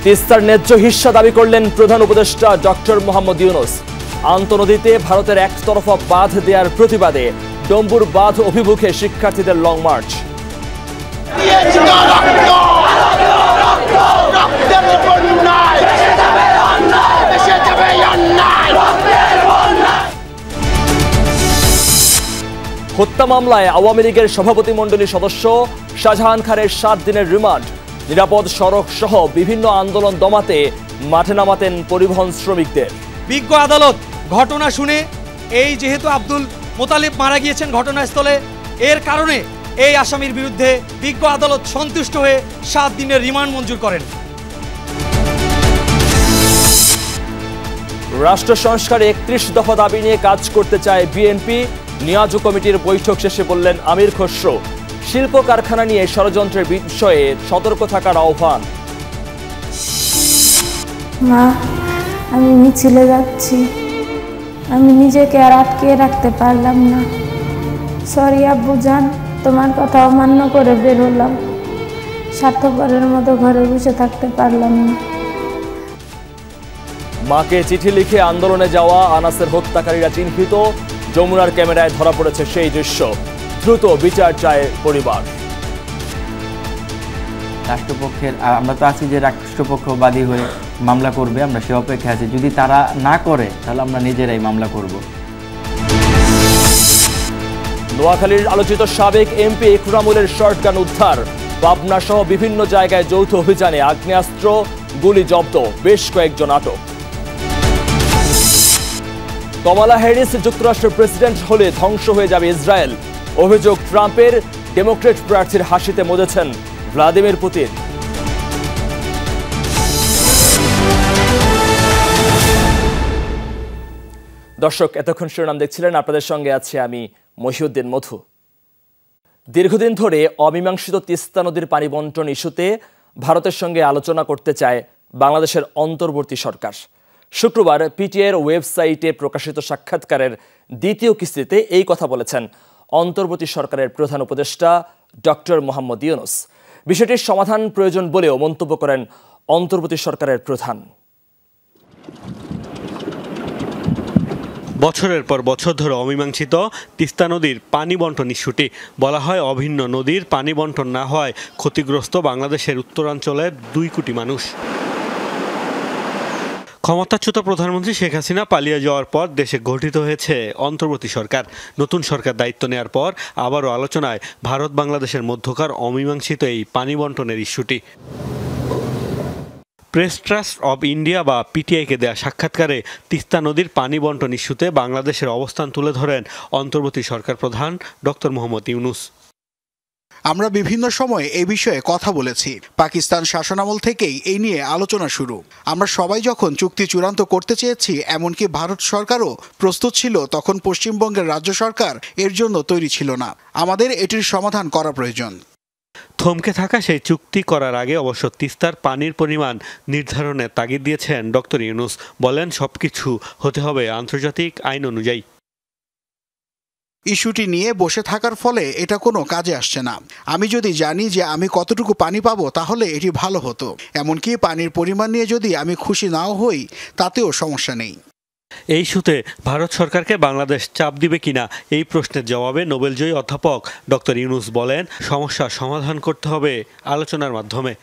তিস্তার ন্যায্য হিস্সা দাবি করলেন প্রধান উপদেষ্টা ডক্টর মোহাম্মদ ইউনূস। আন্তঃনদীতে ভারতের একতরফা বাঁধ দেওয়ার প্রতিবাদে ডম্বুর বাঁধ অভিমুখে শিক্ষার্থীদের লং মার্চ। হত্যা মামলায় আওয়ামী লীগের সভাপতিমণ্ডলীর সদস্য শাহজাহান খানের 7 দিনের রিমান্ড। নিরাপদ সড়ক সহ বিভিন্ন আন্দোলন দমাতে মাঠে নামাতেন পরিবহন শ্রমিকদের। বিজ্ঞ আদালত ঘটনা শুনে যেহেতু আব্দুল মোতালিব মারা গিয়েছেন ঘটনাস্থলে, এর কারণে এই আসামির বিরুদ্ধে বিজ্ঞ আদালত সন্তুষ্ট হয়ে 7 দিনের রিমান্ড মঞ্জুর করেন। রাষ্ট্র সংস্কারে 31 দফা দাবি নিয়ে কাজ করতে চায় বিএনপি। নিয়াজ কমিটির বৈঠক শেষে বললেন আমির খসরু, শিল্প কারখানা নিয়ে ষড়যন্ত্রের বিষয়ে সতর্ক থাকার আহ্বান। মা, আমি মিছিলে যাচ্ছি, আমি নিজেকে আর আটকে রাখতে পারলাম না। সরি আব্বু জান, তোমার কথা অমান্য করে বের হলাম। স্বার্থপরের মতো ঘরে বসে থাকতে পারলাম না। মাকে চিঠি লিখে আন্দোলনে যাওয়া আনাসের হত্যাকারীরা চিহ্নিত। যমুনার ক্যামেরায় ধরা পড়েছে সেই দৃশ্য। দ্রুত বিচার চায় পরিবার। রাষ্ট্রপক্ষের আমরা তো আছি যে রাষ্ট্রপক্ষ বাদী হয়ে মামলা করবে, আমরা সে অপেক্ষা আছি। যদি তারা না করে তাহলে আমরা নিজেরাই মামলা করব। নোয়াখালীর আলোচিত সাবেক এমপি ইকরামুলের শর্টগান উদ্ধার। পাবনা সহ বিভিন্ন জায়গায় যৌথ অভিযানে আগ্নেয়াস্ত্র, গুলি জব্দ, বেশ কয়েকজন আটক। কমলা হ্যারিস যুক্তরাষ্ট্রের প্রেসিডেন্ট হলে ধ্বংস হয়ে যাবে ইসরায়েল। অভিযোগ ট্রাম্পের। ডেমোক্রেট প্রার্থীর হাসিতে মজেছেন ভ্লাদিমির পুতিন। দর্শক, এতক্ষণ শিরোনাম দেখছিলেন, আপনাদের সঙ্গে আছি আমি মহিউদ্দিন মধু। দীর্ঘদিন ধরে অমীমাংসিত তিস্তা নদীর পানি বন্টন ইস্যুতে ভারতের সঙ্গে আলোচনা করতে চায় বাংলাদেশের অন্তর্বর্তী সরকার। শুক্রবার পিটিআইয়ের ওয়েবসাইটে প্রকাশিত সাক্ষাৎকারের দ্বিতীয় কিস্তিতে এই কথা বলেছেন অন্তর্বর্তী সরকারের প্রধান উপদেষ্টা ডক্টর মোহাম্মদ ইউনূস। বিষয়টির সমাধান প্রয়োজন বলেও মন্তব্য করেন অন্তর্বর্তী সরকারের প্রধান। বছরের পর বছর ধরে অমীমাংসিত তিস্তা নদীর পানি বন্টন ইস্যুটি। বলা হয় অভিন্ন নদীর পানি বন্টন না হওয়ায় ক্ষতিগ্রস্ত বাংলাদেশের উত্তরাঞ্চলের 2 কোটি মানুষ। ক্ষমতাচ্যুত প্রধানমন্ত্রী শেখ হাসিনা পালিয়ে যাওয়ার পর দেশে গঠিত হয়েছে অন্তর্বর্তী সরকার। নতুন সরকার দায়িত্ব নেওয়ার পর আবারও আলোচনায় ভারত বাংলাদেশের মধ্যকার অমীমাংসিত এই পানি বন্টনের ইস্যুটি। প্রেস ট্রাস্ট অব ইন্ডিয়া বা পিটিআইকে দেয়া সাক্ষাৎকারে তিস্তা নদীর পানি বন্টন ইস্যুতে বাংলাদেশের অবস্থান তুলে ধরেন অন্তর্বর্তী সরকার প্রধান ডক্টর মোহাম্মদ ইউনূস। আমরা বিভিন্ন সময়ে এই বিষয়ে কথা বলেছি। পাকিস্তান শাসনামল থেকেই এই নিয়ে আলোচনা শুরু। আমরা সবাই যখন চুক্তি চূড়ান্ত করতে চেয়েছি, এমনকি ভারত সরকারও প্রস্তুত ছিল, তখন পশ্চিমবঙ্গের রাজ্য সরকার এর জন্য তৈরি ছিল না। আমাদের এটির সমাধান করা প্রয়োজন। থমকে থাকা সেই চুক্তি করার আগে অবশ্য তিস্তার পানির পরিমাণ নির্ধারণের তাগিদ দিয়েছেন ডক্টর ইউনূস। বলেন সবকিছু হতে হবে আন্তর্জাতিক আইন অনুযায়ী। ইস্যুটি নিয়ে বসে থাকার ফলে এটা কোনো কাজে আসছে না। আমি যদি জানি যে আমি কতটুকু পানি পাবো তাহলে এটি ভালো হতো। এমনকি পানির পরিমাণ নিয়ে যদি আমি খুশি নাও হই তাতেও সমস্যা নেই। এই ইস্যুতে ভারত সরকারকে বাংলাদেশ চাপ দিবে কিনা এই প্রশ্নের জবাবে নোবেলজয়ী অধ্যাপক ডক্টর ইউনূস বলেন সমস্যার সমাধান করতে হবে আলোচনার মাধ্যমে।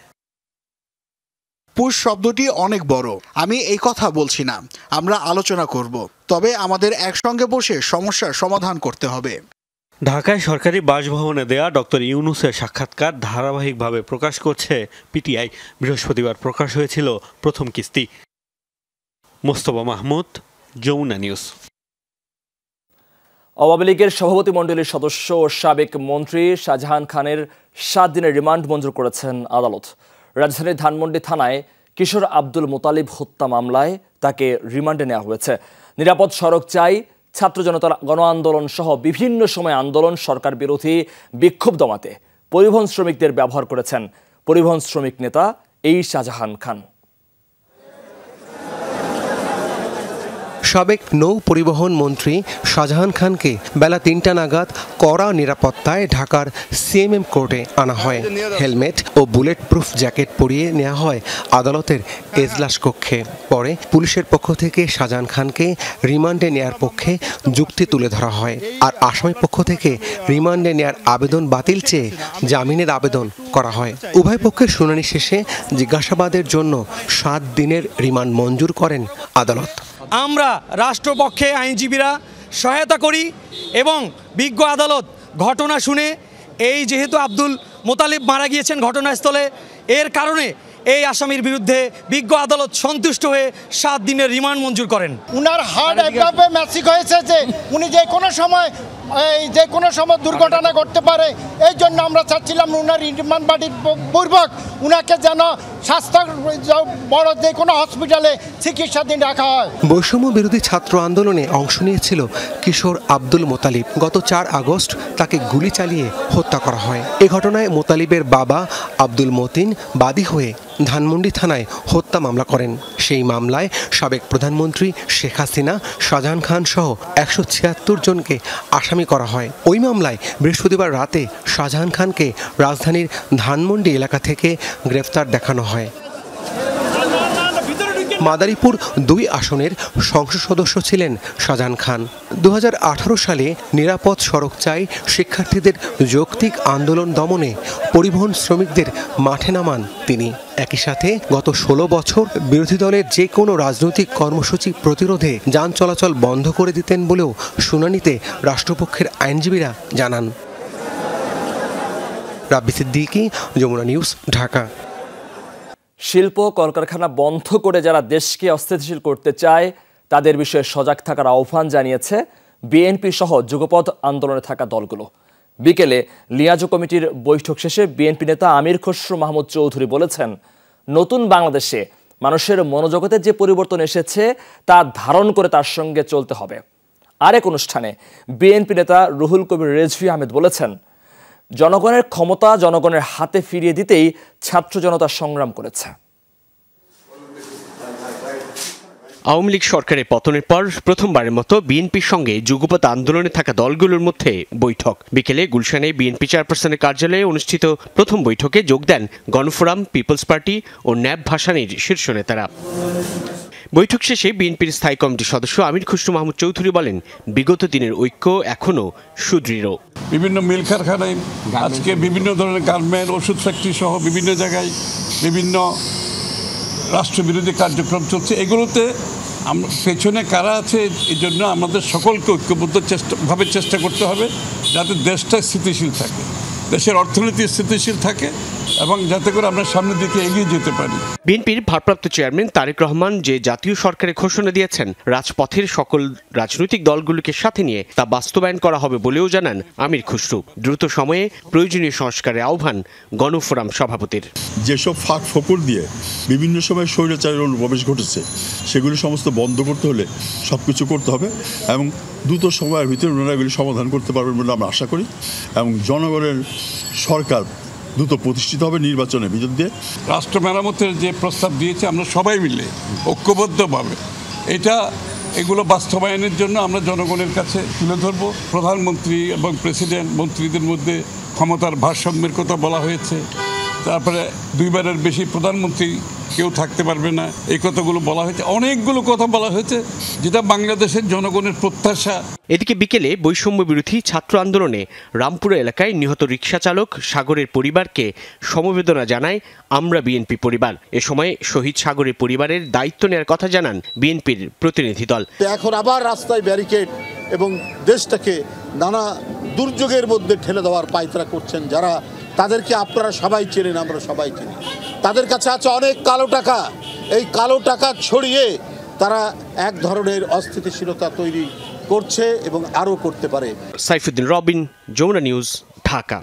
পুশ শব্দটি অনেক বড়। আমি এই কথা বলছি না, আমরা আলোচনা করব, তবে আমাদের একসঙ্গে বসে সমস্যার সমাধান করতে হবে। ঢাকায় সরকারি বাসভবনে দেয়া ডক্টর ইউনূসের সাক্ষাৎকার ধারাবাহিকভাবে প্রকাশ করছে পিটিআই। বৃহস্পতিবার প্রকাশ হয়েছিল প্রথম কিস্তি। মোস্তফা মাহমুদ, যমুনা নিউজ। আওয়ামী লীগের সভাপতিমণ্ডলীর সদস্য ও সাবেক মন্ত্রী শাহজাহান খানের 7 দিনের রিমান্ড মঞ্জুর করেছেন আদালত। রাজধানীর ধানমন্ডি থানায় কিশোর আব্দুল মোতালিব হত্যা মামলায় তাকে রিমান্ডে নেওয়া হয়েছে। নিরাপদ সড়ক চাই, ছাত্র জনতার গণ আন্দোলন সহ বিভিন্ন সময় আন্দোলন, সরকার বিরোধী বিক্ষোভ দমাতে পরিবহন শ্রমিকদের ব্যবহার করেছেন পরিবহন শ্রমিক নেতা শাহজাহান খান। সাবেক নৌ পরিবহন মন্ত্রী শাহজাহান খানকে বেলা ৩টা নাগাদ কড়া নিরাপত্তায় ঢাকার সিএমএম কোর্টে আনা হয়। হেলমেট ও বুলেট প্রুফ জ্যাকেট পরিয়ে নেওয়া হয় আদালতের এজলাস কক্ষে। পরে পুলিশের পক্ষ থেকে শাহজাহান খানকে রিমান্ডে নেয়ার পক্ষে যুক্তি তুলে ধরা হয়, আর আসামি পক্ষ থেকে রিমান্ডে নেয়ার আবেদন বাতিল চেয়ে জামিনের আবেদন করা হয়। উভয় পক্ষের শুনানি শেষে জিজ্ঞাসাবাদের জন্য ৭ দিনের রিমান্ড মঞ্জুর করেন আদালত। আমরা রাষ্ট্রপক্ষে আইনজীবীরা সহায়তা করি এবং বিজ্ঞ আদালত ঘটনা শুনে এই যেহেতু আব্দুল মোতালিব মারা গিয়েছেন ঘটনাস্থলে, এর কারণে এই আসামির বিরুদ্ধে বিজ্ঞ আদালত সন্তুষ্ট হয়ে ৭ দিনের রিমান্ড মঞ্জুর করেন। উনার হার্ট এভাবে ম্যাসিক হয়েছে যে উনি যে কোনো সময় দুর্ঘটনা ঘটতে পারে। এই জন্য আমরা চাচ্ছিলাম উনার রিমান্ড বাড়ির পূর্বক উনাকে যেন স্বাস্থ্য বড় যে কোনো হসপিটালে চিকিৎসাধীন রাখা হয়। বৈষম্য বিরোধী ছাত্র আন্দোলনে অংশ নিয়েছিল কিশোর আব্দুল মোতালিব। গত ৪ আগস্ট তাকে গুলি চালিয়ে হত্যা করা হয়। এ ঘটনায় মোতালিবের বাবা আব্দুল মতিন বাদী হয়ে ধানমন্ডি থানায় হত্যা মামলা করেন। সেই মামলায় সাবেক প্রধানমন্ত্রী শেখ হাসিনা, শাহজাহান খান সহ ১৭৬ জনকে আসামি করা হয়। ওই মামলায় বৃহস্পতিবার রাতে শাহজাহান খানকে রাজধানীর ধানমন্ডি এলাকা থেকে গ্রেফতার দেখানো হয়। মাদারীপুর ২ আসনের সংসদ সদস্য ছিলেন শাহজাহান খান। ২০১৮ সালে নিরাপদ সড়ক চাই শিক্ষার্থীদের যৌক্তিক আন্দোলন দমনে পরিবহন শ্রমিকদের মাঠে নামান তিনি। একই সাথে গত ১৬ বছর বিরোধী দলের যে কোনো রাজনৈতিক কর্মসূচি প্রতিরোধে যান চলাচল বন্ধ করে দিতেন বলেও শুনানিতে রাষ্ট্রপক্ষের আইনজীবীরা জানান। রাব্বি সিদ্দিকী, যমুনা নিউজ, ঢাকা। শিল্প কলকারখানা বন্ধ করে যারা দেশকে অস্থিতিশীল করতে চায় তাদের বিষয়ে সজাগ থাকার আহ্বান জানিয়েছে বিএনপি সহ যুগপৎ আন্দোলনে থাকা দলগুলো। বিকেলে লিয়াজো কমিটির বৈঠক শেষে বিএনপি নেতা আমির খসরু মাহমুদ চৌধুরী বলেছেন, নতুন বাংলাদেশে মানুষের মনোজগতে যে পরিবর্তন এসেছে তা ধারণ করে তার সঙ্গে চলতে হবে। আরেক অনুষ্ঠানে বিএনপি নেতা রুহুল কবির রেজভী আহমেদ বলেছেন, জনগণের ক্ষমতা জনগণের হাতে ফিরিয়ে দিতেই ছাত্র জনতা সংগ্রাম করেছে। আওয়ামী লীগ সরকারের পতনের পর প্রথমবারের মতো বিএনপির সঙ্গে যুগপৎ আন্দোলনে থাকা দলগুলোর মধ্যে বৈঠক। বিকেলে গুলশানে বিএনপি চেয়ারপারসনের কার্যালয়ে অনুষ্ঠিত প্রথম বৈঠকে যোগ দেন গণফোরাম, পিপলস পার্টি ও ন্যাপ ভাসানীর শীর্ষ নেতারা। বৈঠক শেষে বিএনপির স্থায়ী কমিটির সদস্য আমির খসরু মাহমুদ চৌধুরী বলেন, বিগত দিনের ঐক্য এখনও সুদৃঢ়। বিভিন্ন মিল কারখানায় আজকে বিভিন্ন ধরনের গার্মেন্ট, ওষুধ ফ্যাক্টরি সহ বিভিন্ন জায়গায় বিভিন্ন রাষ্ট্রবিরোধী কার্যক্রম চলছে। এগুলোতে পেছনে কারা আছে এই জন্য আমাদের সকলকে ঐক্যবদ্ধ চেষ্টা করতে হবে যাতে দেশটা স্থিতিশীল থাকে, দেশের অর্থনীতি স্থিতিশীল থাকে এবং যাতে করে আমরা সামনের দিকে এগিয়ে যেতে পারি। বিএনপির ভারপ্রাপ্ত চেয়ারম্যান তারেক রহমান যে জাতীয় সরকারের ঘোষণা দিয়েছেন রাজপথের সকল রাজনৈতিক দলগুলোকে সাথে নিয়ে তা বাস্তবায়ন করা হবে বলেও জানান আমির খসরু। দ্রুত সময়ে প্রয়োজনীয় সংস্কারের আহ্বান গণফোরাম সভাপতির। যেসব ফাঁক ফোকর দিয়ে বিভিন্ন সময় স্বৈরাচারের অনুপ্রবেশ ঘটেছে সেগুলি সমস্ত বন্ধ করতে হলে সবকিছু করতে হবে এবং দ্রুত সময়ের ভিতরে ওনারা এগুলি সমাধান করতে পারবেন বলে আমরা আশা করি এবং জনগণের সরকার দ্রুত প্রতিষ্ঠিত হবে নির্বাচনের ভিতর দিয়ে। রাষ্ট্র মেরামতের যে প্রস্তাব দিয়েছে আমরা সবাই মিলে ঐক্যবদ্ধভাবে এগুলো বাস্তবায়নের জন্য আমরা জনগণের কাছে তুলে ধরব। প্রধানমন্ত্রী এবং প্রেসিডেন্ট মন্ত্রীদের মধ্যে ক্ষমতার ভারসাম্যের কথা বলা হয়েছে, তারপরে 2 বারের বেশি প্রধানমন্ত্রী কেউ থাকতে পারবে না, এই কথাগুলো বলা হয়েছে। অনেকগুলো কথা বলা হয়েছে যেটা বাংলাদেশের জনগণের প্রত্যাশা। এদিকে বিকেলে বৈষম্য বিরোধী ছাত্র আন্দোলনে রামপুরা এলাকায় নিহত রিকশা চালক সাগরের পরিবারকে সমবেদনা জানায় আমরা বিএনপি পরিবার। এ সময় শহীদ সাগরের পরিবারের দায়িত্ব নেওয়ার কথা জানান বিএনপির প্রতিনিধি দল। এখন আবার রাস্তায় ব্যারিকেড এবং দেশটাকে নানা দুর্যোগের মধ্যে ঠেলে দেওয়ার পায়তারা করছেন যারা, তাদেরকে আপনারা সবাই চেনেন, আমরা সবাই চিনি। তাদের কাছে আছে অনেক কালো টাকা। এই কালো টাকা ছড়িয়ে তারা এক ধরনের অস্থিতিশীলতা তৈরি করছে এবং আরও করতে পারে। সাইফুদ্দিন রবিন, যমুনা নিউজ, ঢাকা।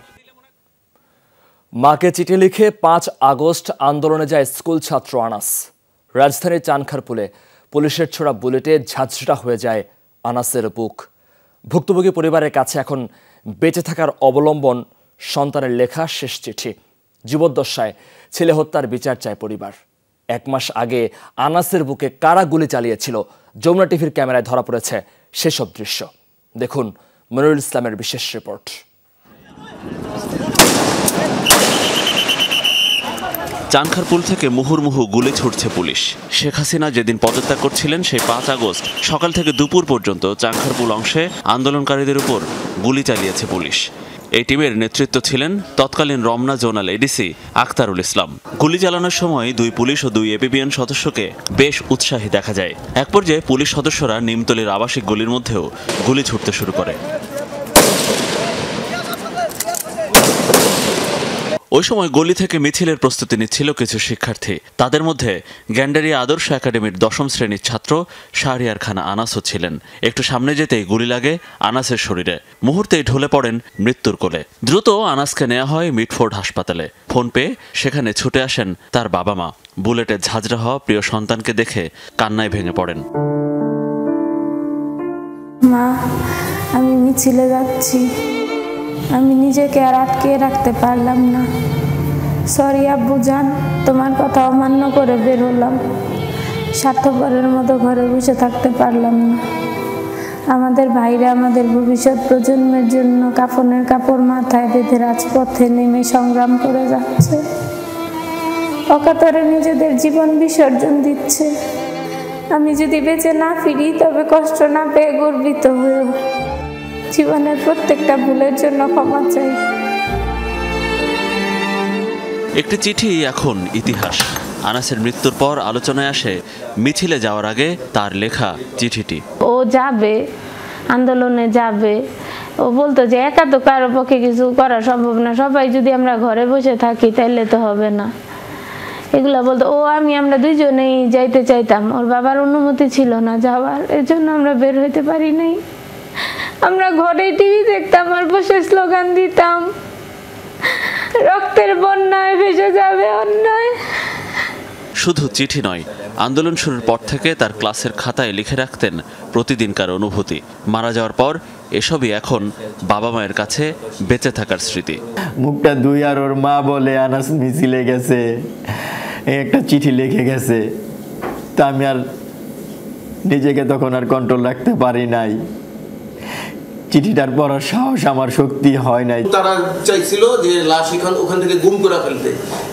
মাকে চিঠি লিখে 5 আগস্ট আন্দোলনে যায় স্কুল ছাত্র আনাস। রাজধানীর চানখারপুলে পুলিশের ছোড়া বুলেটে ঝাঁঝরা হয়ে যায় আনাসের বুক। ভুক্তভোগী পরিবারের কাছে এখন বেঁচে থাকার অবলম্বন সন্তানের লেখা শেষ চিঠি। জীবদ্দশায় ছেলে হত্যার বিচার চায় পরিবার। 1 মাস আগে আনাসের বুকে কারা গুলি চালিয়েছিল যমুনা টিভির ক্যামেরায় ধরা পড়েছে সেসব দৃশ্য। দেখুন মনিরুল ইসলামের বিশেষ রিপোর্ট। চানখারপুল থেকে মুহুর্মুহু গুলি ছুটছে পুলিশ। শেখ হাসিনা যেদিন পদত্যাগ করছিলেন সেই 5 আগস্ট সকাল থেকে দুপুর পর্যন্ত চানখারপুল অংশে আন্দোলনকারীদের উপর গুলি চালিয়েছে পুলিশ। এই টিমের নেতৃত্ব ছিলেন তৎকালীন রমনা জোনাল এডিসি আখতারুল ইসলাম। গুলি চালানোর সময় 2 পুলিশ ও 2 এপিবিএন সদস্যকে বেশ উৎসাহী দেখা যায়। এক পর্যায়ে পুলিশ সদস্যরা নিমতলির আবাসিক গলির মধ্যেও গুলি ছুটতে শুরু করে। ওই সময় গলি থেকে মিছিলের প্রস্তুতি নিচ্ছিল কিছু শিক্ষার্থী। তাদের মধ্যে গ্যান্ডারিয়া আদর্শ একাডেমির 10ম শ্রেণীর ছাত্র শাহরিয়ার খানা আনাসও ছিলেন। একটু সামনে যেতেই গুলি লাগে আনাসের শরীরে। মুহূর্তেই ঢলে পড়েন মৃত্যুর কোলে। দ্রুত আনাসকে নেওয়া হয় মিটফোর্ড হাসপাতালে। ফোন পেয়ে সেখানে ছুটে আসেন তার বাবা মা। বুলেটে ঝাঁঝরা হওয়া প্রিয় সন্তানকে দেখে কান্নায় ভেঙে পড়েন। মা, আমি মিছিলে যাচ্ছি, আমি নিজেকে আর আটকে রাখতে পারলাম না। সরি আব্বু জান, তোমার কথা অমান্য করে বের হলাম। স্বার্থপরের মতো ঘরে বসে থাকতে পারলাম না। আমাদের ভাইরা আমাদের ভবিষ্যৎ প্রজন্মের জন্য কাফনের কাপড় মাথায় বেঁধে রাজপথে নেমে সংগ্রাম করে যাচ্ছে। অকাতরে নিজেদের জীবন বিসর্জন দিচ্ছে। আমি যদি বেঁচে না ফিরি তবে কষ্ট না পেয়ে গর্বিত হয়েও জীবনের প্রত্যেকটা ভুলের জন্য ক্ষমা চাই। একটি চিঠি এখন ইতিহাস। আনাসের মৃত্যুর পর আলোচনায় আসে মিছিলে যাওয়ার আগে তার লেখা চিঠিটি। ও যাবে, আন্দোলনে যাবে। ও বলতো যে একা তো কারো পক্ষে কিছু করা সম্ভব না, সবাই যদি আমরা ঘরে বসে থাকি তাইলে তো হবে না, এগুলা বলতো। আমরা দুইজনেই যাইতে চাইতাম, ওর বাবার অনুমতি ছিল না যাওয়ার, এর জন্য আমরা বের হইতে পারি নাই। আমরা ঘরে টিভি দেখতাম আর বসে স্লোগান দিতাম, রক্তের বন্যায় ভেসে যাবে অন্যায়। শুধু চিঠি নয়, আন্দোলন শুরুর পর থেকে তার ক্লাসের খাতায় লিখে রাখতেন প্রতিদিনকার অনুভূতি। মারা যাওয়ার পর এসবই এখন বাবা মায়ের কাছে বেঁচে থাকার স্মৃতি। মুখটা দুই আর ওর মা বলে আনাস মিছিলে গেছে, একটা চিঠি লিখে গেছে। তা আমি আর নিজেকে তখন আর কন্ট্রোল রাখতে পারি নাই। চিঠিটার পড়ার সাহস আমার শক্তি হয় নাই। তারা চাইছিল যে লাশ ওখান থেকে গুম করে ফেলতে,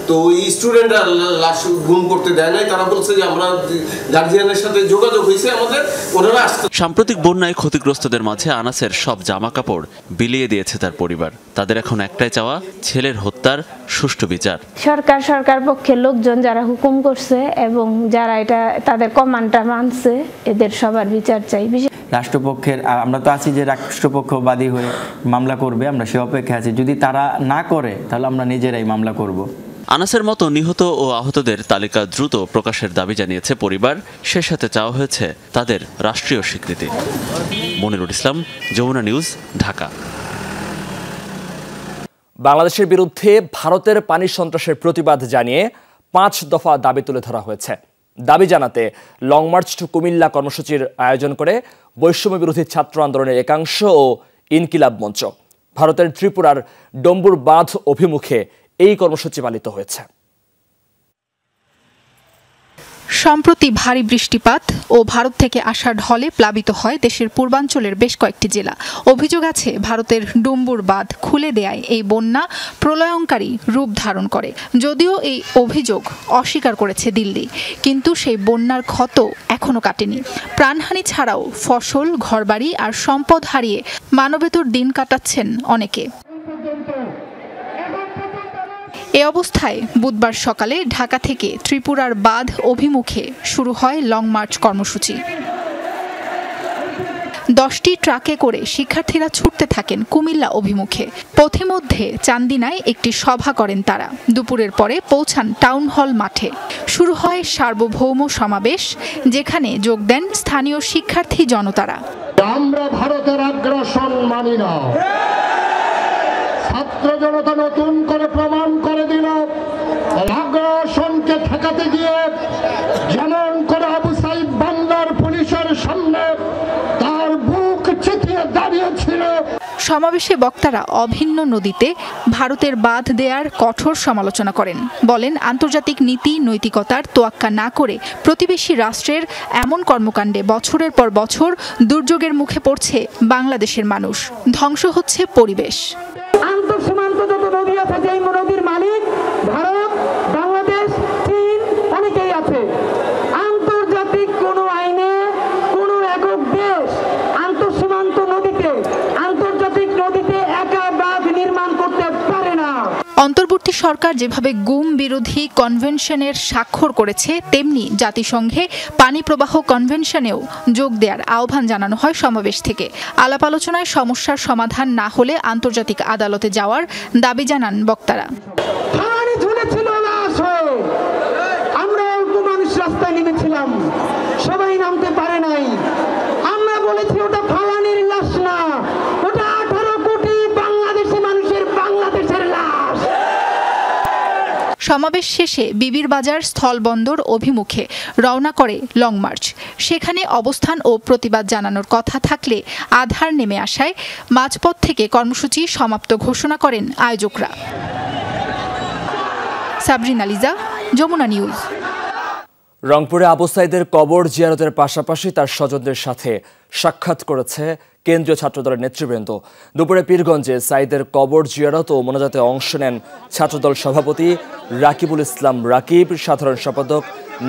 তো ওই স্টুডেন্টরা লাশ গুম করতে দেয় নাই। তারা বলছে যে আমরা গার্জিয়ানের সাথে যোগাযোগ হয়েছে আমাদের, ওনারা আসতে। সাম্প্রতিক বন্যায় ক্ষতিগ্রস্তদের মাঝে আনাসের সব জামা কাপড় বিলিয়ে দিয়েছে তার পরিবার। তাদের এখন একটাই চাওয়া, ছেলের হত্যার সুষ্ঠু বিচার। সরকার পক্ষের লোকজন যারা হুকুম করছে এবং যারা এটা তাদের কমান্ডটা মানছে, এদের সবার বিচার চাই। রাষ্ট্রপক্ষের আমরা তো আছি যে রাষ্ট্রপক্ষ বাদী হয়ে মামলা করবে, আমরা সে অপেক্ষা আছি। যদি তারা না করে তাহলে আমরা নিজেরাই মামলা করব। আনাসের মতো নিহত ও আহতদের তালিকা দ্রুত প্রকাশের দাবি জানিয়েছে পরিবার। সে সাথে চাওয়া হয়েছে তাদের রাষ্ট্রীয় স্বীকৃতি। মনিরুল ইসলাম, যমুনা নিউজ, ঢাকা। বাংলাদেশের বিরুদ্ধে ভারতের পানি সন্ত্রাসের প্রতিবাদ জানিয়ে 5 দফা দাবি তুলে ধরা হয়েছে। দাবি জানাতে লং মার্চ টু কুমিল্লা কর্মসূচির আয়োজন করে বৈষম্য বিরোধী ছাত্র আন্দোলনের একাংশ ও ইনকিলাব মঞ্চ। ভারতের ত্রিপুরার ডম্বুর বাঁধ অভিমুখে এই কর্মসূচি পালিত হয়েছে। সম্প্রতি ভারী বৃষ্টিপাত ও ভারত থেকে আসা ঢলে প্লাবিত হয় দেশের পূর্বাঞ্চলের বেশ কয়েকটি জেলা। অভিযোগ আছে ভারতের ডম্বুর বাঁধ খুলে দেয়ায় এই বন্যা প্রলয়ঙ্কারী রূপ ধারণ করে। যদিও এই অভিযোগ অস্বীকার করেছে দিল্লি, কিন্তু সেই বন্যার ক্ষত এখনো কাটেনি। প্রাণহানি ছাড়াও ফসল, ঘরবাড়ি আর সম্পদ হারিয়ে মানবেতর দিন কাটাচ্ছেন অনেকে। এ অবস্থায় বুধবার সকালে ঢাকা থেকে ত্রিপুরার বাঁধ অভিমুখে শুরু হয় লং মার্চ কর্মসূচি। 10টি ট্রাকে করে শিক্ষার্থীরা ছুটতে থাকেন কুমিল্লা অভিমুখে। পথিমধ্যে চান্দিনায় একটি সভা করেন তারা। দুপুরের পরে পৌঁছান টাউন হল মাঠে। শুরু হয় সার্বভৌম সমাবেশ, যেখানে যোগ দেন স্থানীয় শিক্ষার্থী জনতারা। আমরা ভারতের আগ্রাসন মানি না। ছাত্র জনতা নতুন করে প্রমাণ করে দিল, আগ্রাসনকে ঠেকাতে গিয়ে যেমন করে আবু সাইদ বাংলার পুলিশের সামনে তার বুক চিতিয়ে দাঁড়িয়েছিল। সমাবেশে বক্তারা অভিন্ন নদীতে ভারতের বাঁধ দেয়ার কঠোর সমালোচনা করেন। বলেন, আন্তর্জাতিক নীতি নৈতিকতার তোয়াক্কা না করে প্রতিবেশী রাষ্ট্রের এমন কর্মকাণ্ডে বছরের পর বছর দুর্যোগের মুখে পড়ছে বাংলাদেশের মানুষ, ধ্বংস হচ্ছে পরিবেশ। আন্তঃসীমান্ত যত নদী আছে, যেই নদীর মালিক ভারত, বাংলাদেশ, চীন অনেকেই আছে। আন্তর্জাতিক কোনো আইনে কোনো একক দেশ আন্তঃসীমান্ত নদীতে, আন্তর্জাতিক নদীতে একা বাঁধ নির্মাণ করতে পারে না। অন্তর্বর্তী সরকার যেভাবে গুম বিরোধী কনভেনশনের স্বাক্ষর করেছে, তেমনি জাতিসংঘে পানি প্রবাহ কনভেনশনেও যোগ দেওয়ার আহ্বান জানানো হয় সমাবেশ থেকে। আলাপ আলোচনায় সমস্যার সমাধান না হলে আন্তর্জাতিক আদালতে যাওয়ার দাবি জানান বক্তারা। আমরা অল্প মানুষ রাস্তায় নেমেছিলাম, সবাই নামতে পারে নাই। আমরা বলেছি ওটা ফালানির লাশ না, ওটা 18 কোটি বাংলাদেশি মানুষের বাংলাদেশের লাশ। সমাবেশ শেষে বিবির বাজার স্থলবন্দর অভিমুখে রওনা করে লং মার্চ। সেখানে অবস্থান ও প্রতিবাদ জানানোর কথা থাকলে আধার নেমে আসায় মাঝপথ থেকে কর্মসূচি সমাপ্ত ঘোষণা করেন আয়োজকরা। সাবরিনা লিজা, যমুনা নিউজ। রংপুরে আবু সাইদের কবর জিয়ারতের পাশাপাশি তার স্বজনদের সাথে সাক্ষাৎ করেছে কেন্দ্রীয় ছাত্রদলের নেতৃবৃন্দ। দুপুরে পীরগঞ্জে সাইদের কবর জিয়ারত ও মোনাজাতে অংশ নেন ছাত্রদল সভাপতি রাকিবুল ইসলাম রাকিব, সাধারণ সম্পাদক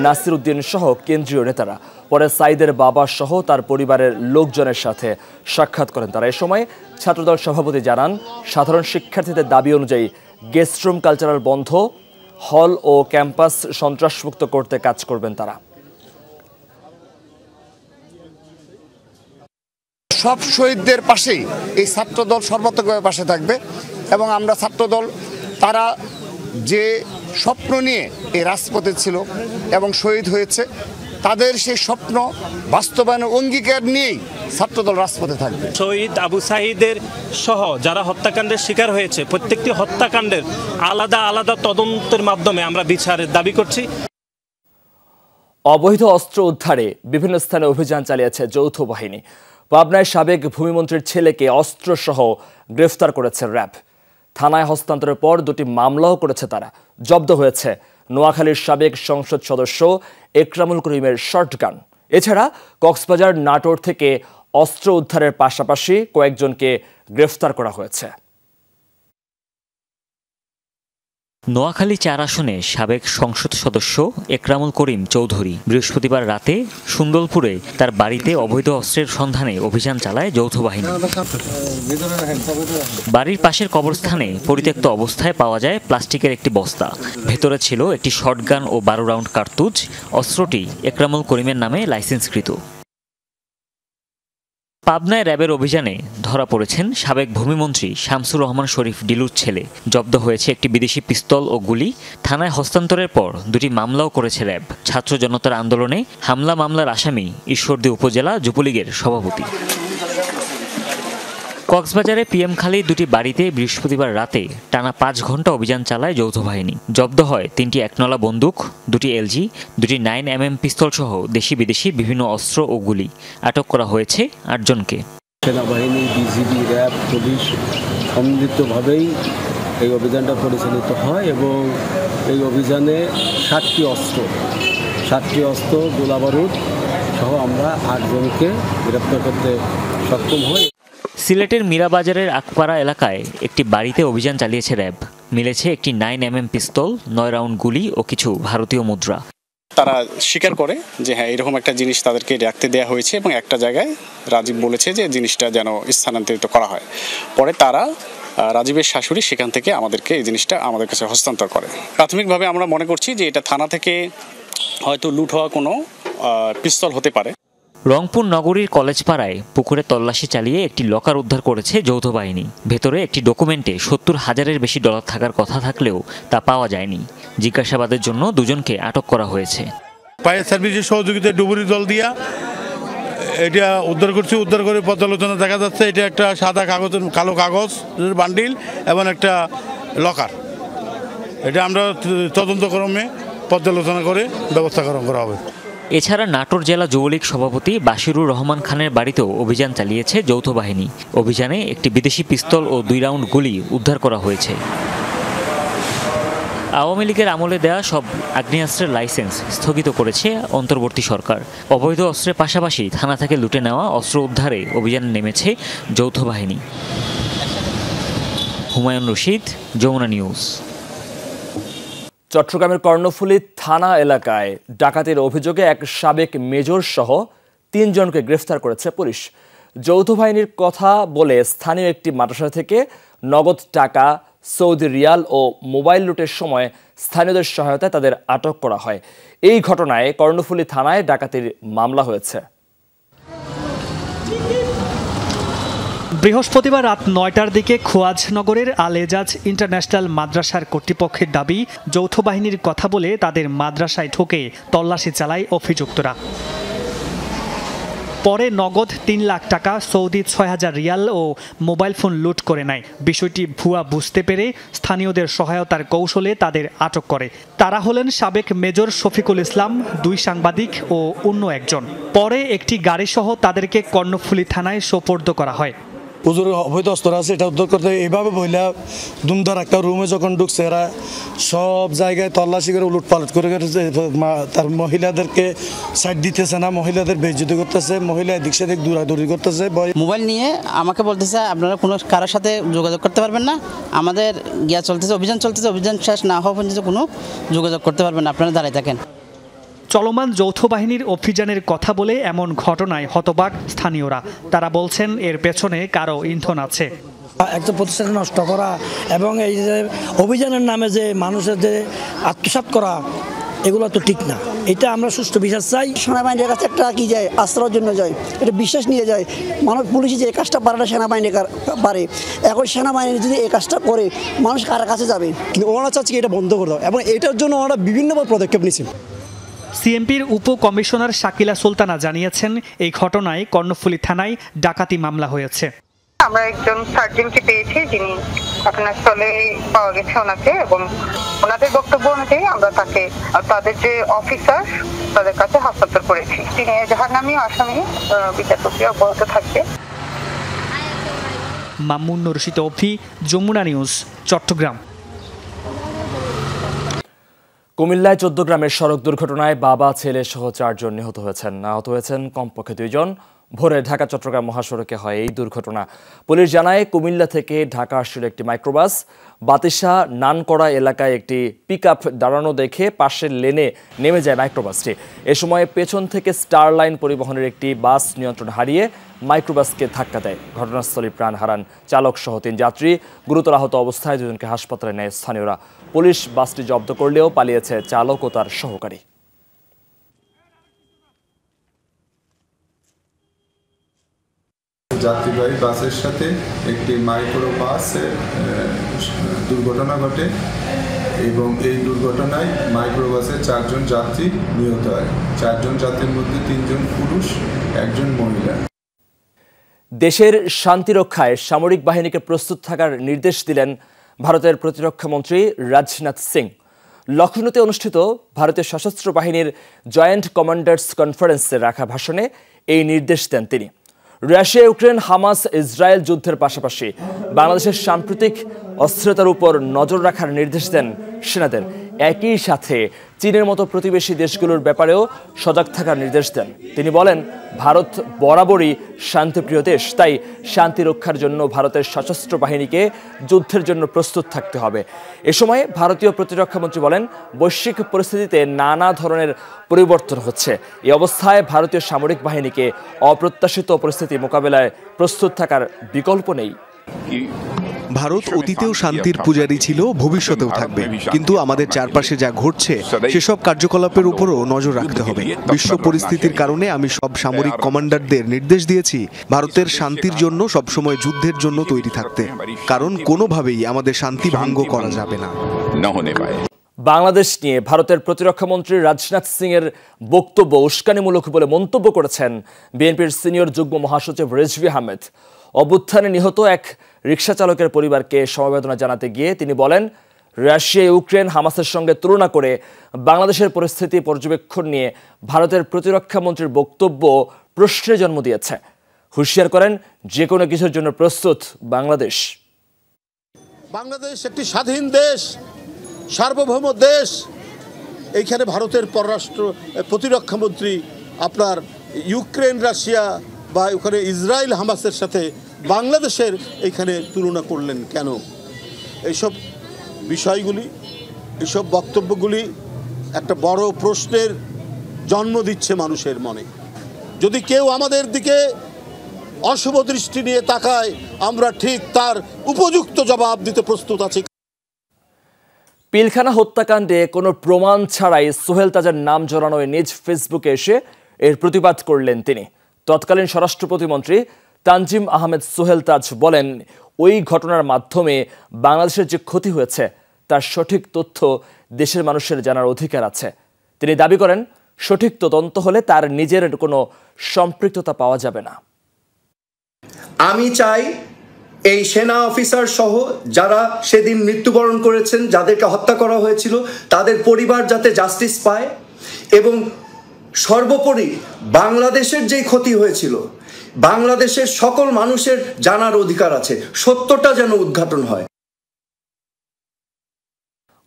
নাসির উদ্দিন সহ কেন্দ্রীয় নেতারা। পরে সাইদের বাবা সহ তার পরিবারের লোকজনের সাথে সাক্ষাৎ করেন তারা। এ সময় ছাত্রদল সভাপতি জানান, সাধারণ শিক্ষার্থীদের দাবি অনুযায়ী গেস্টরুম কালচারাল বন্ধ, হল ও ক্যাম্পাস সন্ত্রাসমুক্ত করতে কাজ করবেন তারা। সব শহীদদের পাশেই এই ছাত্রদল সর্বাত্মকভাবে পাশে থাকবে এবং আমরা ছাত্রদল তারা যে স্বপ্ন নিয়ে এই রাজপথে ছিল এবং শহীদ হয়েছে, তাদের সেই স্বপ্ন বাস্তবায়নের অঙ্গীকার নিয়েই ছাত্রদল রাজপথে থাকবে। শহীদ আবু সাঈদের সহ যারা হত্যাকাণ্ডের শিকার হয়েছে, প্রত্যেকটি হত্যাকাণ্ডের আলাদা আলাদা তদন্তের মাধ্যমে আমরা বিচারের দাবি করছি। অবৈধ অস্ত্র উদ্ধারে বিভিন্ন স্থানে অভিযান চালিয়েছে যৌথ বাহিনী। পাবনায় সাবেক ভূমিমন্ত্রীর ছেলেকে অস্ত্রসহ গ্রেফতার করেছে র্যাব। থানায় হস্তান্তরের পর দুটি মামলাও করেছে তারা। জব্দ হয়েছে নোয়াখালীর সাবেক সংসদ সদস্য একরামুল করিমের শর্টগান। এছাড়া কক্সবাজার নাটোর থেকে অস্ত্র উদ্ধারের পাশাপাশি কয়েকজনকে গ্রেফতার করা হয়েছে। নোয়াখালী 4 আসনে সাবেক সংসদ সদস্য একরামুল করিম চৌধুরী বৃহস্পতিবার রাতে সুন্দরপুরে তার বাড়িতে অবৈধ অস্ত্রের সন্ধানে অভিযান চালায় যৌথ বাহিনী। বাড়ির পাশের কবরস্থানে পরিত্যক্ত অবস্থায় পাওয়া যায় প্লাস্টিকের একটি বস্তা। ভেতরে ছিল একটি শর্টগান ও 12 রাউন্ড কার্তুজ। অস্ত্রটি একরামুল করিমের নামে লাইসেন্সকৃত। পাবনায় র্যাবের অভিযানে ধরা পড়েছেন সাবেক ভূমিমন্ত্রী শামসুর রহমান শরীফ ডিলুর ছেলে। জব্দ হয়েছে একটি বিদেশি পিস্তল ও গুলি। থানায় হস্তান্তরের পর দুটি মামলাও করেছে র্যাব। ছাত্র জনতার আন্দোলনে হামলা মামলার আসামি ঈশ্বরদী উপজেলা যুবলীগের সভাপতি। কক্সবাজারে পিএম খালি দুটি বাড়িতে বৃহস্পতিবার রাতে টানা 5 ঘন্টা অভিযান চালায় যৌথ বাহিনী। জব্দ হয় 3টি একনলা বন্দুক, 2টি এলজি, 2টি 9mm পিস্তল সহ দেশি বিদেশি বিভিন্ন অস্ত্র ও গুলি। আটক করা হয়েছে 8 জনকে। সেনাবাহিনী, বিজিবি, র্যাব, পুলিশ সম্মিলিতভাবেই এই অভিযানটা পরিচালিত হয় এবং এই অভিযানে 7টি অস্ত্র, গোলাবারুদ সহ আমরা 8 জনকে গ্রেপ্তার করতে সক্ষম হই। সিলেটের মীরাবাজারের আকপাড়া এলাকায় একটি বাড়িতে অভিযান চালিয়েছে র্যাব। মিলেছে একটি 9mm পিস্তল, 9 রাউন্ড গুলি ও কিছু ভারতীয় মুদ্রা। তারা স্বীকার করে যে হ্যাঁ, এরকম একটা জিনিস তাদেরকে রাখতে দেওয়া হয়েছে এবং একটা জায়গায় রাজীব বলেছে যে জিনিসটা যেন স্থানান্তরিত করা হয়। পরে তারা রাজীবের শাশুড়ি সেখান থেকে আমাদেরকে এই জিনিসটা আমাদের কাছে হস্তান্তর করে। প্রাথমিকভাবে আমরা মনে করছি যে এটা থানা থেকে হয়তো লুট হওয়া কোনো পিস্তল হতে পারে। রংপুর নগরীর কলেজপাড়ায় পুকুরে তল্লাশি চালিয়ে একটি লকার উদ্ধার করেছে যৌথ বাহিনী। ভেতরে একটি ডকুমেন্টে 70,000-এর বেশি ডলার থাকার কথা থাকলেও তা পাওয়া যায়নি। জিজ্ঞাসাবাদের জন্য 2 জনকে আটক করা হয়েছে। ফায়ার সার্ভিসের সহযোগিতায় ডুবুরি দল দিয়া এটা উদ্ধার করছি। উদ্ধার করে পর্যালোচনা দেখা যাচ্ছে এটা একটা সাদা কালো কাগজের বান্ডিল এবং একটা লকার। এটা আমরা তদন্তক্রমে পর্যালোচনা করে ব্যবস্থা গ্রহণ করা হবে। এছাড়া নাটোর জেলা যুবলীগ সভাপতি বাশিরুর রহমান খানের বাড়িতেও অভিযান চালিয়েছে যৌথ বাহিনী। অভিযানে একটি বিদেশি পিস্তল ও 2 রাউন্ড গুলি উদ্ধার করা হয়েছে। আওয়ামী লীগের আমলে দেয়া সব আগ্নেয়াস্ত্রের লাইসেন্স স্থগিত করেছে অন্তর্বর্তী সরকার। অবৈধ অস্ত্রের পাশাপাশি থানা থেকে লুটে নেওয়া অস্ত্র উদ্ধারে অভিযানে নেমেছে যৌথ বাহিনী। হুমায়ুন রশিদ, যমুনা নিউজ। চট্টগ্রামের কর্ণফুলী থানা এলাকায় ডাকাতির অভিযোগে এক সাবেক মেজর সহ 3 জনকে গ্রেফতার করেছে পুলিশ। যৌথ বাহিনীর কথা বলে স্থানীয় একটি মাদ্রাসা থেকে নগদ টাকা, সৌদি রিয়াল ও মোবাইল লুটের সময় স্থানীয়দের সহায়তায় তাদের আটক করা হয়। এই ঘটনায় কর্ণফুলী থানায় ডাকাতির মামলা হয়েছে। বৃহস্পতিবার রাত 9টার দিকে খোয়াজনগরের আল এজাজ ইন্টারন্যাশনাল মাদ্রাসার কর্তৃপক্ষের দাবি, যৌথ বাহিনীর কথা বলে তাদের মাদ্রাসায় ঢুকে তল্লাশি চালায় অভিযুক্তরা। পরে নগদ 3 লাখ টাকা, সৌদি 6000 রিয়াল ও মোবাইল ফোন লুট করে নেয়। বিষয়টি ভুয়া বুঝতে পেরে স্থানীয়দের সহায়তার কৌশলে তাদের আটক করে। তারা হলেন সাবেক মেজর শফিকুল ইসলাম, 2 সাংবাদিক ও অন্য একজন। পরে একটি গাড়িসহ তাদেরকে কর্ণফুলী থানায় সোপর্দ করা হয়। হুজুরের অবৈধ অস্ত্র আছে, এটা উদ্ধার করতে এইভাবে বইলা দুমদার একটা রুমে যখন ঢুকছে, এরা সব জায়গায় তল্লাশি করে উলটপালট করে তার মহিলাদেরকে সাইড দিতেছে না, মহিলাদের বেইজ্জতি করতেছে, মহিলা এদিক সেদিক দৌড়াদৌড়ি করতেছে। মোবাইল নিয়ে আমাকে বলতেছে আপনারা কোনো কারোর সাথে যোগাযোগ করতে পারবেন না, আমাদের চলতেছে, অভিযান চলতেছে, অভিযান শেষ না হওয়া পর্যন্ত কোনো যোগাযোগ করতে পারবেন না, আপনারা দাঁড়িয়ে থাকেন। চলমান যৌথ বাহিনীর অভিযানের কথা বলে এমন ঘটনায় হতবাক স্থানীয়রা। তারা বলছেন এর পেছনে কারো ইন্ধন আছে। একটা প্রতিষ্ঠান নষ্ট করা এবং এই যে অভিযানের নামে যে মানুষের যে আত্মসাৎ করা, এগুলো তো ঠিক না। এটা আমরা সুষ্ঠু বিশ্বাস চাই। সেনাবাহিনীর কাছে একটা কি যায়, আস্থার জন্য যায়, এটা বিশ্বাস নিয়ে যায় মানুষ। পুলিশ যে এই কাজটা পারে না, সেনাবাহিনী পারে। এখন সেনাবাহিনী যদি এই কাজটা করে, মানুষ কার কাছে যাবে? কিন্তু ওনারা চাচ্ছে এটা বন্ধ করে দাও, এবং এটার জন্য ওনারা বিভিন্নভাবে পদক্ষেপ নিয়েছে। সিএমপির উপকমিশনার শাকিলা সুলতানা জানিয়েছেন, এই ঘটনায় কর্ণফুলী থানায় ডাকাতি মামলা হয়েছে। আমরা একজন সার্জনকে পেয়েছি, যিনি ঘটনাস্থলে পাওয়া গেছে ওনাকে, এবং ওনাদের বক্তব্য অনুযায়ী আমরা তাকে, তাদের যে অফিসার, তাদের কাছে হস্তান্তর করেছি। তিনি এজাহারনামী আসামি, বিচার প্রক্রিয়া অব্যাহত থাকবে। মামুন রশিদ, অভি, যমুনা নিউজ, চট্টগ্রাম। কুমিল্লায় 14 গ্রামের সড়ক দুর্ঘটনায় বাবা, ছেলে সহ 4 জন নিহত হয়েছেন। আহত হয়েছেন কমপক্ষে 2 জন। ভোরে ঢাকা চট্টগ্রাম মহাসড়কে হয় এই দুর্ঘটনা। পুলিশ জানায়, কুমিল্লা থেকে ঢাকা আসছিল একটি মাইক্রোবাস। বাতিশা নানকড়া এলাকায় একটি পিকআপ দাঁড়ানো দেখে পাশের লেনে নেমে যায় মাইক্রোবাসটি। এ সময় পেছন থেকে স্টার লাইন পরিবহনের একটি বাস নিয়ন্ত্রণ হারিয়ে মাইক্রোবাসকে ধাক্কা দেয়। ঘটনাস্থলে প্রাণ হারান চালক সহ 3 যাত্রী। গুরুতর আহত অবস্থায় 2 জনকে হাসপাতালে নেয় স্থানীয়রা। পুলিশ বাসটি জব্দ করলেও পালিয়েছে চালক ও তার সহকারী। যাত্রীবাহী বাসের সাথে একটি মাইক্রো বাসের দুর্ঘটনা ঘটে, এবং এই দুর্ঘটনায় মাইক্রোবাসের 4 জন যাত্রী নিহত হয়। 4 জন যাত্রীর মধ্যে 3 জন পুরুষ, 1 জন মহিলা। দেশের শান্তি রক্ষায় সামরিক বাহিনীকে প্রস্তুত থাকার নির্দেশ দিলেন ভারতের প্রতিরক্ষা মন্ত্রী রাজনাথ সিং। লখনৌতে অনুষ্ঠিত ভারতীয় সশস্ত্র বাহিনীর জয়েন্ট কমান্ডার্স কনফারেন্সে রাখা ভাষণে এই নির্দেশ দেন তিনি। রাশিয়া, ইউক্রেন, হামাস, ইসরায়েল যুদ্ধের পাশাপাশি বাংলাদেশের সাম্প্রতিক অস্থিরতার উপর নজর রাখার নির্দেশ দেন সেনাদের। একই সাথে চীনের মতো প্রতিবেশী দেশগুলোর ব্যাপারেও সজাগ থাকার নির্দেশ দেন। তিনি বলেন, ভারত বরাবরই শান্তিপ্রিয় দেশ, তাই শান্তি রক্ষার জন্য ভারতের সশস্ত্র বাহিনীকে যুদ্ধের জন্য প্রস্তুত থাকতে হবে। এ সময় ভারতীয় প্রতিরক্ষামন্ত্রী বলেন, বৈশ্বিক পরিস্থিতিতে নানা ধরনের পরিবর্তন হচ্ছে। এই অবস্থায় ভারতীয় সামরিক বাহিনীকে অপ্রত্যাশিত পরিস্থিতি মোকাবেলায় প্রস্তুত থাকার বিকল্প নেই। ভারত অতীতেও শান্তির পূজারী ছিল, ভবিষ্যতেও থাকবে, কিন্তু আমাদের চারপাশে যা ঘটছে সেসব কার্যকলাপের উপরও নজর রাখতে হবে। বিশ্ব পরিস্থিতির কারণে আমি সব সামরিক কমান্ডারদের নির্দেশ দিয়েছি ভারতের শান্তির জন্য সবসময় যুদ্ধের জন্য তৈরি থাকতে, কারণ কোনোভাবেই আমাদের শান্তি ভঙ্গ করা যাবে না। বাংলাদেশ নিয়ে ভারতের প্রতিরক্ষামন্ত্রী রাজনাথ সিং এর বক্তব্য উস্কানিমূলক বলে মন্তব্য করেছেন বিএনপির সিনিয়র যুগ্ম মহাসচিব রেজভী আহমেদ। অভ্যুত্থানে নিহত এক রিকশা চালকের পরিবারকে সমবেদনা জানাতে গিয়ে তিনি বলেন, রাশিয়া ইউক্রেন হামাসের সঙ্গে তুলনা করে বাংলাদেশের পরিস্থিতি পর্যবেক্ষণ নিয়ে ভারতের প্রতিরক্ষা মন্ত্রীর বক্তব্য প্রশ্নের জন্ম দিয়েছে। হুঁশিয়ার করেন, যে কোনো কিছুর জন্য প্রস্তুত বাংলাদেশ। বাংলাদেশ একটি স্বাধীন দেশ, সার্বভৌম দেশ। এইখানে ভারতের প্রতিরক্ষা মন্ত্রী আপনার ইউক্রেন রাশিয়া বা ওখানে ইসরায়েল হামাসের সাথে বাংলাদেশের এইখানে তুলনা করলেন কেন? এইসব বিষয়গুলি, এইসব বক্তব্যগুলি একটা বড় প্রশ্নের জন্ম দিচ্ছে মানুষের মনে। যদি কেউ আমাদের দিকে অশুভ দৃষ্টি নিয়ে তাকায়, আমরা ঠিক তার উপযুক্ত জবাব দিতে প্রস্তুত আছি। পিলখানা হত্যাকাণ্ডে কোনো প্রমাণ ছাড়াই সোহেল তাজের নাম জড়ানো নিজ ফেসবুকে এসে এর প্রতিবাদ করলেন তিনি। তৎকালীন স্বরাষ্ট্র প্রতিমন্ত্রী তানজিম আহমেদ সোহেল তাজ বলেন, ওই ঘটনার মাধ্যমে বাংলাদেশের যে ক্ষতি হয়েছে তার সঠিক তথ্য দেশের মানুষের জানার অধিকার আছে। তিনি দাবি করেন, সঠিক তদন্ত হলে তার নিজের কোনো সম্পৃক্ততা পাওয়া যাবে না। আমি চাই এই সেনা অফিসার সহ যারা সেদিন মৃত্যুবরণ করেছেন, যাদেরকে হত্যা করা হয়েছিল, তাদের পরিবার যাতে জাস্টিস পায়, এবং সর্বোপরি বাংলাদেশের যেই ক্ষতি হয়েছিল বাংলাদেশের সকল মানুষের জানার অধিকার আছে, সত্যটা যেন উদ্ঘাটন হয়।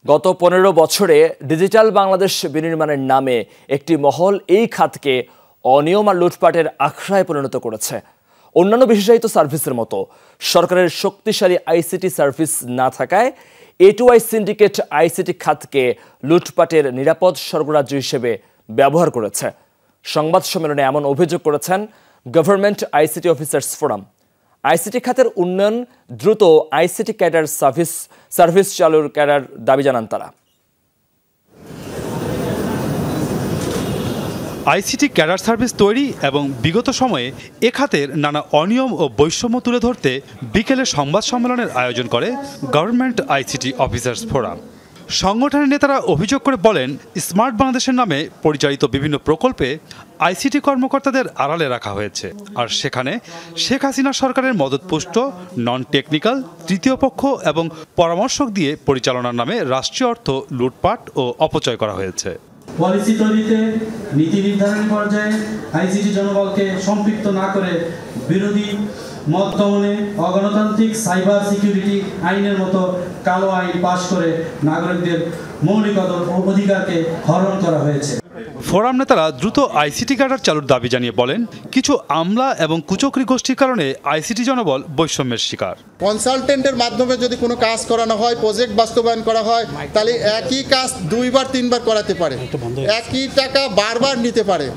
গত 15 বছরে ডিজিটাল বাংলাদেশ বিনির্মাণের নামে একটি মহল এই খাতকে অনিয়ম আর লুটপাটের আখড়ায় পরিণত করেছে। অন্যান্য বিশেষায়িত সার্ভিসের মতো সরকারের শক্তিশালী আইসিটি সার্ভিস না থাকায় A2I সিন্ডিকেট আইসিটি খাতকে লুটপাটের নিরাপদ সরবরাহ হিসেবে ব্যবহার করেছে। সংবাদ সম্মেলনে এমন অভিযোগ করেছেন government ICT officers forum. ICT খাতের উন্নয়ন দ্রুত আইসিটি ক্যাডার সার্ভিস চালুর ক্যাডার দাবি জানান তারা। আইসিটি ক্যাডার সার্ভিস তৈরি এবং বিগত সময়ে এ খাতের নানা অনিয়ম ও বৈষম্য তুলে ধরতে বিকেলে সংবাদ সম্মেলনের আয়োজন করে গভর্নমেন্ট আইসিটি অফিসার্স ফোরাম। সংগঠনের নেতারা অভিযোগ করে বলেন, স্মার্ট বাংলাদেশের নামে পরিচালিত বিভিন্ন প্রকল্পে আইসিটি কর্মকর্তাদের আড়ালে রাখা হয়েছে, আর সেখানে শেখ হাসিনা সরকারের মদতপুষ্ট নন টেকনিক্যাল তৃতীয় পক্ষ এবং পরামর্শক দিয়ে পরিচালনার নামে রাষ্ট্রীয় অর্থ লুটপাট ও অপচয় করা হয়েছে। পলিসি তৈরিতে, নীতি নির্ধারণ পর্যায়ে আইসিটি জনবলকে সম্পৃক্ত না করে বিরোধী মত দমনে অগণতান্ত্রিক সাইবার সিকিউরিটি আইনের মতো কালো আইন পাশ করে নাগরিকদের মৌলিক অধিকারকে হরণ করা হয়েছে। ফোরাম নেতারা দ্রুত আইসিটি ক্যাডার চালুর দাবি জানিয়ে বলেন, কিছু আমলা এবং কুচক্রী গোষ্ঠীর কারণে আইসিটি জনবল বৈষম্যের শিকার। কনসালটেন্টের মাধ্যমে যদি কোনো কাজ করানো হয়, প্রজেক্ট বাস্তবায়ন করা হয়, তাহলে একই কাজ 2বার 3বার করাতে পারে, একই টাকা বারবার নিতে পারে।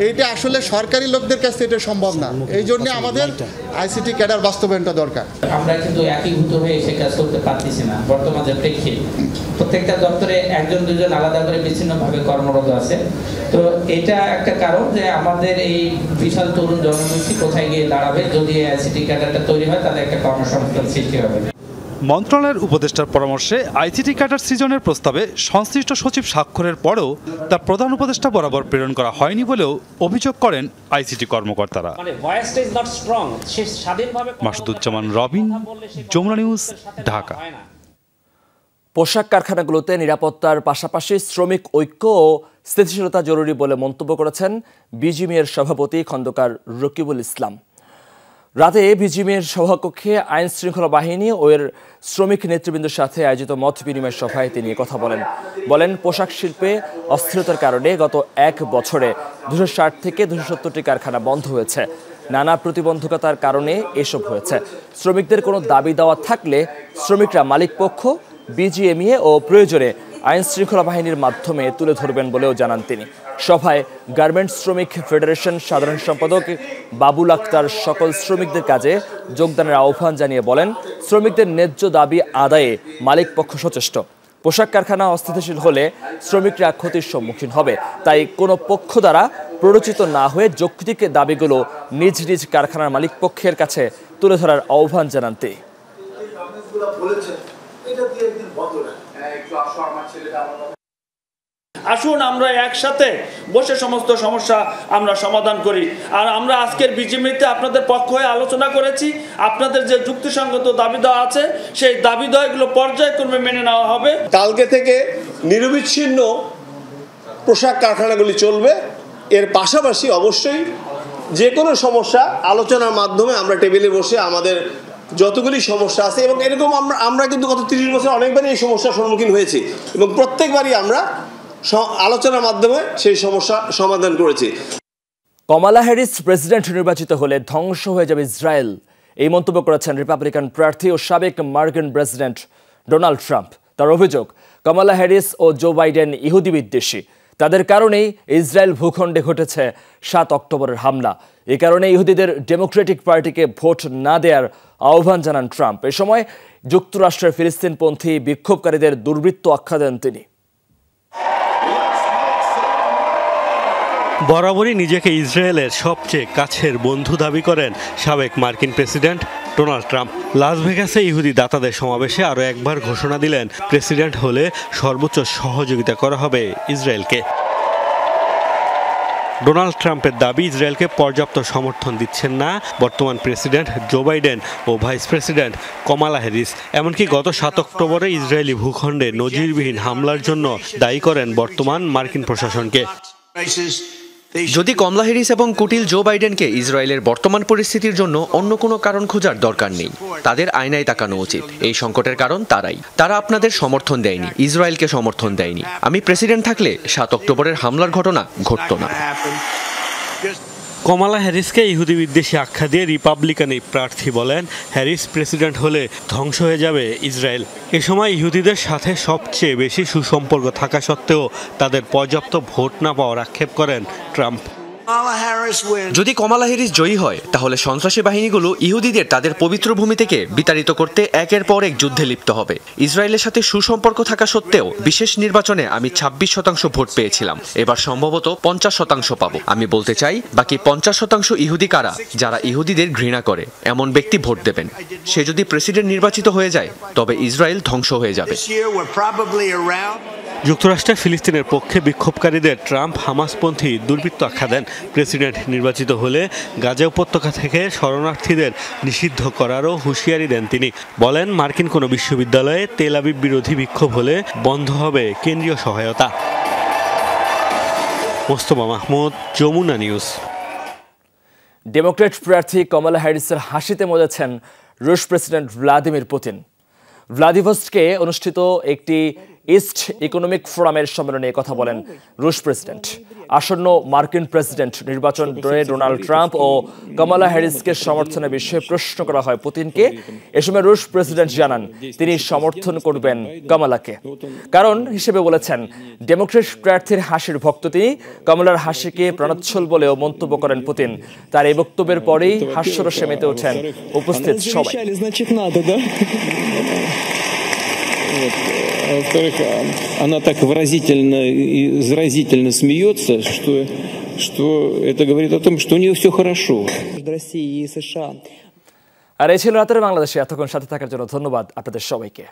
এইটা আসলে সরকারি লোকদের কাছে এটা সম্ভব না। এই জন্য আমাদের আইসিটি ক্যাডার বাস্তবায়নটা দরকার। আমরা কিন্তু একীভূত হয়ে সে কাজ করতে পারতেছি না। বর্তমানে প্রেক্ষিতে প্রত্যেকটা দপ্তরে 1-2 আলাদা করে বিচ্ছিন্নভাবে কর্মরত আছে। তো এটা একটা কারণ যে আমাদের এই বিশাল তরুণ জনগোষ্ঠী কোথায় গিয়ে দাঁড়াবে যদি আইসিটি ক্যাডারটা তৈরি হয়, তাদের একটা কর্মসংস্থান সৃষ্টি হবে। মন্ত্রণালয়ের উপদেষ্টার পরামর্শে আইসিটি ক্যাডার সৃজনের প্রস্তাবে সংশ্লিষ্ট সচিব স্বাক্ষরের পরেও তা প্রধান উপদেষ্টা বরাবর প্রেরণ করা হয়নি বলেও অভিযোগ করেন আইসিটি কর্মকর্তারা। মাসুদুজ্জামান রবিন, যমুনা নিউজ, ঢাকা। পোশাক কারখানাগুলোতে নিরাপত্তার পাশাপাশি শ্রমিক ঐক্য ও স্থিতিশীলতা জরুরি বলে মন্তব্য করেছেন বিজিএমইএর সভাপতি খন্দকার রকিবুল ইসলাম। রাতে বিজিএমইএর সভাকক্ষে আইন শৃঙ্খলা বাহিনী ও এর শ্রমিক নেতৃবৃন্দের সাথে আয়োজিত মত বিনিময় সভায় তিনি কথা বলেন পোশাক শিল্পে অস্থিরতার কারণে গত 1 বছরে 260 থেকে 270টি কারখানা বন্ধ হয়েছে। নানা প্রতিবন্ধকতার কারণে এসব হয়েছে। শ্রমিকদের কোনো দাবি দেওয়া থাকলে শ্রমিকরা মালিকপক্ষ, বিজিএমইএ ও প্রয়োজনে আইন শৃঙ্খলা বাহিনীর মাধ্যমে তুলে ধরবেন বলেও জানান তিনি। সভায় গার্মেন্টস শ্রমিক ফেডারেশন সাধারণ সম্পাদক বাবুল আক্তার সকল শ্রমিকদের কাজে যোগদানের আহ্বান জানিয়ে বলেন, শ্রমিকদের ন্যায্য দাবি আদায়ে মালিকপক্ষ সচেষ্ট। পোশাক কারখানা অস্থিতিশীল হলে শ্রমিকরা ক্ষতির সম্মুখীন হবে, তাই কোনো পক্ষ দ্বারা প্ররোচিত না হয়ে যৌক্তিক দাবিগুলো নিজ নিজ কারখানার মালিকপক্ষের কাছে তুলে ধরার আহ্বান জানান তিনি। আসুন আমরা একসাথে বসে সমস্ত সমস্যা আমরা সমাধান করি। আর আমরা আজকের বিজেপিতে আপনাদের পক্ষ হয়ে আলোচনা করেছি, আপনাদের যে যুক্তিসঙ্গত দাবি দেওয়া আছে সেই দাবি দেওয়াগুলো পর্যায়ক্রমে মেনে নেওয়া হবে। কালকে থেকে নিরবিচ্ছিন্ন পোশাক কারখানাগুলি চলবে। এর পাশাপাশি অবশ্যই যে কোনো সমস্যা আলোচনার মাধ্যমে আমরা টেবিলে বসে আমাদের যতগুলি সমস্যা আছে, এবং এরকম আমরা কিন্তু গত 30 বছর অনেকবারই এই সমস্যার সম্মুখীন হয়েছি এবং প্রত্যেকবারই আমরা আলোচনার মাধ্যমে সেই সমস্যা সমাধান করেছি। কমলা হ্যারিস প্রেসিডেন্ট নির্বাচিত হলে ধ্বংস হয়ে যাবে ইসরায়েল, এই মন্তব্য করেছেন রিপাবলিকান প্রার্থী ও সাবেক মার্কিন প্রেসিডেন্ট ডোনাল্ড ট্রাম্প। তার অভিযোগ, কমলা হ্যারিস ও জো বাইডেন ইহুদি বিদ্বেষী। তাদের কারণেই ইসরায়েল ভূখণ্ডে ঘটেছে 7 অক্টোবরের হামলা। এ কারণে ইহুদিদের ডেমোক্রেটিক পার্টিকে ভোট না দেওয়ার আহ্বান জানান ট্রাম্প। এ সময় যুক্তরাষ্ট্রের ফিলিস্তিনপন্থী বিক্ষোভকারীদের দুর্বৃত্ত আখ্যা দেন তিনি। বরাবরই নিজেকে ইসরায়েলের সবচেয়ে কাছের বন্ধু দাবি করেন সাবেক মার্কিন প্রেসিডেন্ট ডোনাল্ড ট্রাম্প। লাস ভেগাসে ইহুদি দাতাদের সমাবেশে আরও একবার ঘোষণা দিলেন, প্রেসিডেন্ট হলে সর্বোচ্চ সহযোগিতা করা হবে ইসরায়েলকে। ডোনাল্ড ট্রাম্পের দাবি, ইসরায়েলকে পর্যাপ্ত সমর্থন দিচ্ছেন না বর্তমান প্রেসিডেন্ট জো বাইডেন ও ভাইস প্রেসিডেন্ট কমালা হ্যারিস। এমনকি গত 7 অক্টোবরে ইসরায়েলি ভূখণ্ডে নজিরবিহীন হামলার জন্য দায়ী করেন বর্তমান মার্কিন প্রশাসনকে। যদি কমলা হ্যারিস এবং কুটিল জো বাইডেনকে ইসরায়েলের বর্তমান পরিস্থিতির জন্য অন্য কোনো কারণ খোঁজার দরকার নেই, তাদের আয়নায় তাকানো উচিত। এই সংকটের কারণ তারাই। তারা আপনাদের সমর্থন দেয়নি, ইসরায়েলকে সমর্থন দেয়নি। আমি প্রেসিডেন্ট থাকলে 7 অক্টোবরের হামলার ঘটনা ঘটতো না। কমলা হ্যারিসকে ইহুদি বিদ্বেষী আখ্যা দিয়ে রিপাবলিকান এই প্রার্থী বলেন, হ্যারিস প্রেসিডেন্ট হলে ধ্বংস হয়ে যাবে ইসরায়েল। এ সময় ইহুদিদের সাথে সবচেয়ে বেশি সুসম্পর্ক থাকা সত্ত্বেও তাদের পর্যাপ্ত ভোট না পাওয়ার আক্ষেপ করেন ট্রাম্প। যদি কমলা হ্যারিস জয়ী হয়, তাহলে সন্ত্রাসী বাহিনীগুলো ইহুদিদের তাদের পবিত্র ভূমি থেকে বিতাড়িত করতে একের পর এক যুদ্ধে লিপ্ত হবে। ইসরায়েলের সাথে সুসম্পর্ক থাকা সত্ত্বেও বিশেষ নির্বাচনে আমি 26% ভোট পেয়েছিলাম, এবার সম্ভবত 50% পাবো। আমি বলতে চাই, বাকি 50% ইহুদি কারা? যারা ইহুদিদের ঘৃণা করে এমন ব্যক্তি ভোট দেবেন। সে যদি প্রেসিডেন্ট নির্বাচিত হয়ে যায়, তবে ইসরায়েল ধ্বংস হয়ে যাবে। যুক্তরাষ্ট্রে ফিলিস্তিনের পক্ষে বিক্ষোভকারীদের ট্রাম্প হামাসপন্থী দুর্বৃত্ত আখ্যা দেন। প্রেসিডেন্ট নির্বাচিত হলে গাজা উপত্যকা থেকে শরণার্থীদের নিষিদ্ধ করারও হুঁশিয়ারি দেন তিনি। বলেন, মার্কিন কোনো বিশ্ববিদ্যালয়ে তেল আবিব বিরোধী বিক্ষোভ হলে বন্ধ হবে কেন্দ্রীয় সহায়তা। মোস্তফা মাহমুদ, যমুনা নিউজ। ডেমোক্রেট প্রার্থী কমলা হ্যারিসের হাসিতে মজেছেন রুশ প্রেসিডেন্ট ভ্লাদিমির পুতিন। ভ্লাদিভস্টকে অনুষ্ঠিত একটি ইস্ট ইকোনমিক ফোরামের সম্মেলনে কথা বলেন রুশ প্রেসিডেন্ট। আসন্ন মার্কিন প্রেসিডেন্ট নির্বাচন ডোনাল্ড ট্রাম্প ও কমলা হ্যারিসকে সমর্থনের বিষয়ে প্রশ্ন করা হয় পুতিনকে। এ সময় রুশ প্রেসিডেন্ট জানান তিনি সমর্থন করবেন কমলাকে। কারণ হিসেবে বলেছেন, ডেমোক্রেট প্রার্থীর হাসির ভক্ত তিনি। কমলার হাসিকে প্রাণোচ্ছল বলেও মন্তব্য করেন পুতিন। তার এই বক্তব্যের পরেই হাস্যরসে মেতে ওঠেন উপস্থিত সবাই। Во-вторых, она так заразительно смеется, что это говорит о том, что у нее все хорошо. আর এই ছিল রাতের বাংলাদেশে। এতক্ষণ সাথে থাকার জন্য ধন্যবাদ আপনাদের সবাইকে।